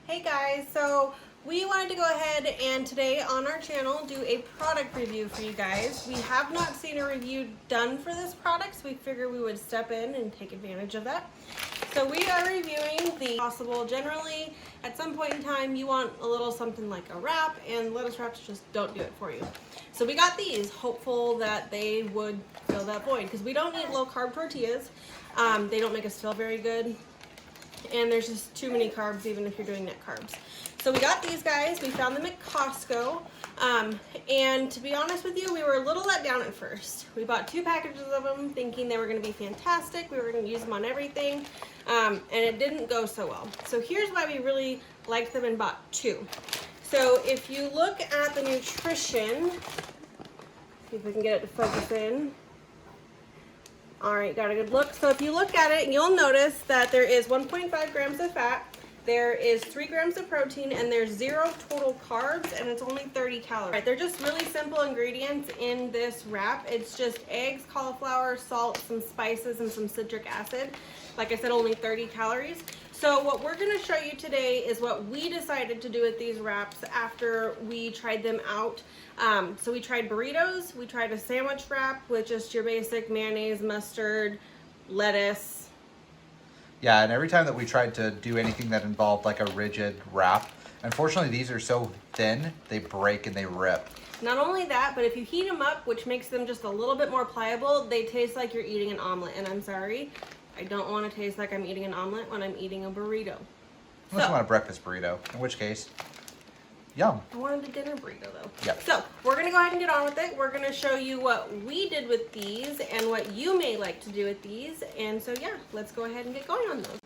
Hey guys, so we wanted to go ahead and today on our channel do a product review for you guys. We have not seen a review done for this product, so we figured we would step in and take advantage of that. So we are reviewing the possible. Generally, at some point in time, you want a little something like a wrap, and lettuce wraps just don't do it for you. So we got these, hopeful that they would fill that void, because we don't eat low-carb tortillas. They don't make us feel very good. And there's just too many carbs even if you're doing net carbs. So we got these guys. We found them at Costco. And to be honest with you, we were a little let down at first. We bought 2 packages of them thinking they were going to be fantastic. We were going to use them on everything. And it didn't go so well. So here's why we really liked them and bought 2. So if you look at the nutrition, see if we can get it to focus in. All right, got a good look. So if you look at it, you'll notice that there is 1.5 grams of fat, there is 3 grams of protein, and there's 0 total carbs, and it's only 30 calories. All right, they're just really simple ingredients in this wrap. It's just eggs, cauliflower, salt, some spices, and some citric acid. Like I said, only 30 calories. So what we're gonna show you today is what we decided to do with these wraps after we tried them out. So we tried burritos, we tried a sandwich wrap with just your basic mayonnaise, mustard, lettuce. Yeah, and every time that we tried to do anything that involved like a rigid wrap, unfortunately these are so thin, they break and they rip. Not only that, but if you heat them up, which makes them just a little bit more pliable, they taste like you're eating an omelet, and I'm sorry. I don't want to taste like I'm eating an omelet when I'm eating a burrito. Unless you want a breakfast burrito, in which case, yum. I wanted a dinner burrito though. Yep. So we're going to go ahead and get on with it. We're going to show you what we did with these and what you may like to do with these. And so yeah, let's go ahead and get going on those.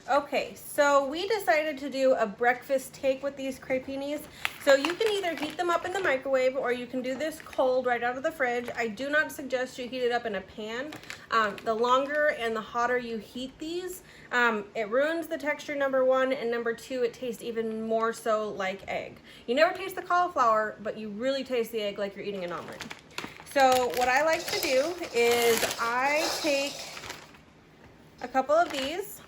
Okay, so we decided to do a breakfast take with these Crepinis. So you can either heat them up in the microwave or you can do this cold right out of the fridge. I do not suggest you heat it up in a pan. The longer and the hotter you heat these, it ruins the texture, number 1, and number 2, it tastes even more so like egg. You never taste the cauliflower, but you really taste the egg like you're eating an omelet. So what I like to do is I take a couple of these,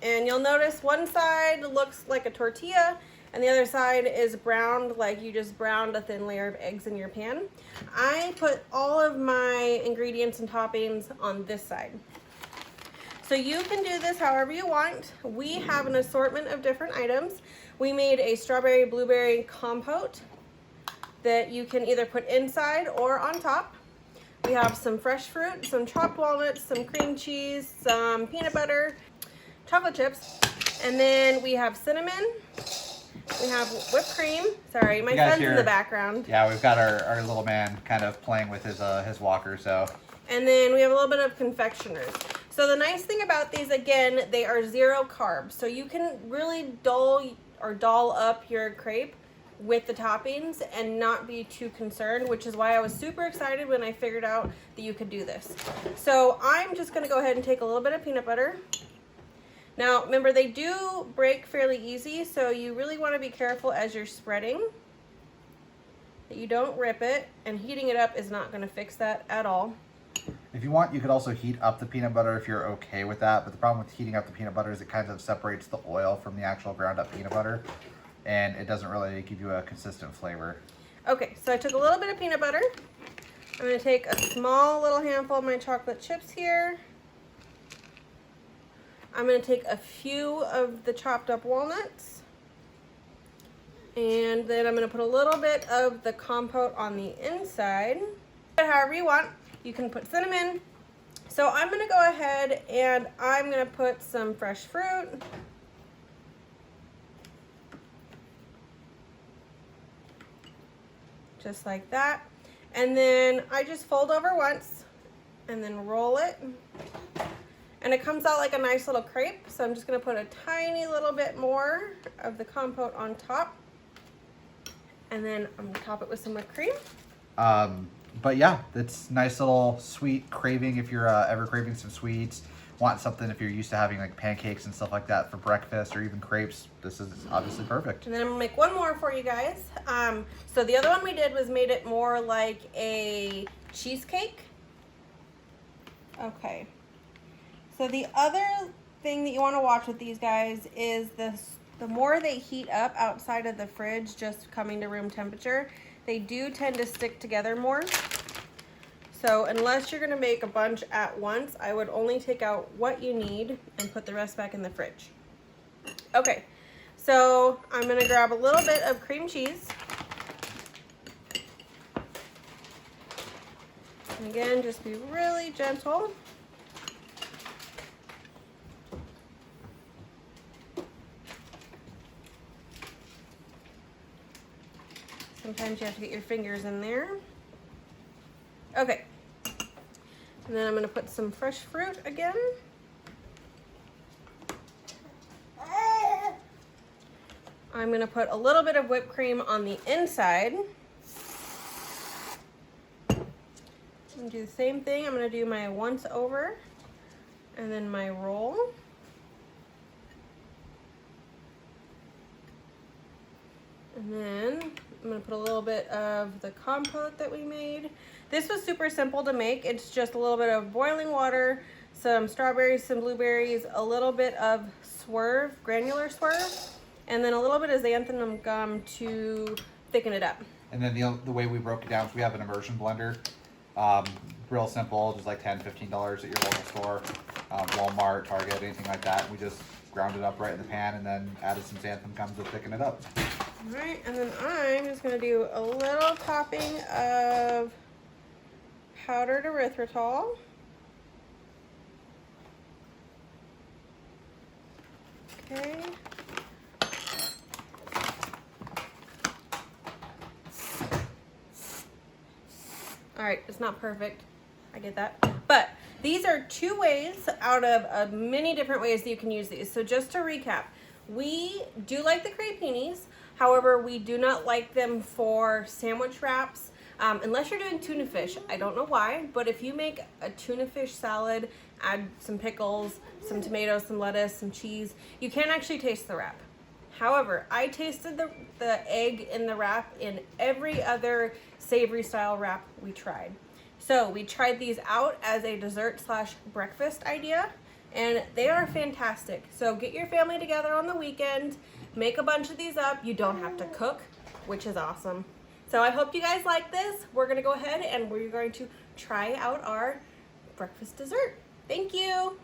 and you'll notice one side looks like a tortilla and the other side is browned like you just browned a thin layer of eggs in your pan. I put all of my ingredients and toppings on this side. So you can do this however you want. We have an assortment of different items. We made a strawberry blueberry compote that you can either put inside or on top. We have some fresh fruit, some chopped walnuts, some cream cheese, some peanut butter, chocolate chips, and then we have cinnamon, we have whipped cream. Sorry, my son's in the background. Yeah, we've got our little man kind of playing with his walker, so. And then we have a little bit of confectioners. So the nice thing about these, again, they are 0 carbs. So you can really doll up your crepe with the toppings and not be too concerned, which is why I was super excited when I figured out that you could do this. So I'm just gonna go ahead and take a little bit of peanut butter. Now, remember, they do break fairly easy, so you really want to be careful as you're spreading that you don't rip it, and heating it up is not going to fix that at all. If you want, you could also heat up the peanut butter if you're okay with that, but the problem with heating up the peanut butter is it kind of separates the oil from the actual ground up peanut butter, and it doesn't really give you a consistent flavor. Okay, so I took a little bit of peanut butter. I'm going to take a small little handful of my chocolate chips here. I'm going to take a few of the chopped up walnuts, and then I'm going to put a little bit of the compote on the inside. However you want, you can put cinnamon. So I'm going to go ahead and I'm going to put some fresh fruit. Just like that. And then I just fold over once and then roll it. And it comes out like a nice little crepe. So I'm just gonna put a tiny little bit more of the compote on top. And then I'm gonna top it with some whipped cream. But yeah, it's nice little sweet craving if you're ever craving some sweets. Want something if you're used to having like pancakes and stuff like that for breakfast or even crepes. This is obviously perfect. And then I'm gonna make one more for you guys. So the other one we did was made it more like a cheesecake. Okay. So the other thing that you want to watch with these guys is the the more they heat up outside of the fridge, just coming to room temperature, they do tend to stick together more. So unless you're gonna make a bunch at once, I would only take out what you need and put the rest back in the fridge. Okay, so I'm gonna grab a little bit of cream cheese. And again, just be really gentle. Sometimes you have to get your fingers in there. Okay. And then I'm going to put some fresh fruit again. I'm going to put a little bit of whipped cream on the inside. And do the same thing. I'm going to do my once over and then my roll. And then I'm going to put a little bit of the compote that we made. This was super simple to make. It's just a little bit of boiling water, some strawberries, some blueberries, a little bit of swerve, granular swerve, and then a little bit of xanthan gum to thicken it up. And then the way we broke it down is we have an immersion blender. Real simple, just like $10, $15 at your local store, Walmart, Target, anything like that. We just ground it up right in the pan and then added some xanthan gum to thicken it up. All right, and then I'm just going to do a little topping of powdered erythritol. Okay. All right, it's not perfect. I get that. But these are 2 ways out of many different ways that you can use these. So just to recap, we do like the Crepinis. However, we do not like them for sandwich wraps. Unless you're doing tuna fish. I don't know why, but if you make a tuna fish salad, add some pickles, some tomatoes, some lettuce, some cheese, you can actually taste the wrap. However, I tasted the egg in the wrap in every other savory style wrap we tried. So we tried these out as a dessert / breakfast idea, and they are fantastic. So get your family together on the weekend, make a bunch of these up. You don't have to cook, which is awesome. So I hope you guys like this. We're gonna go ahead and we're going to try out our breakfast dessert. Thank you.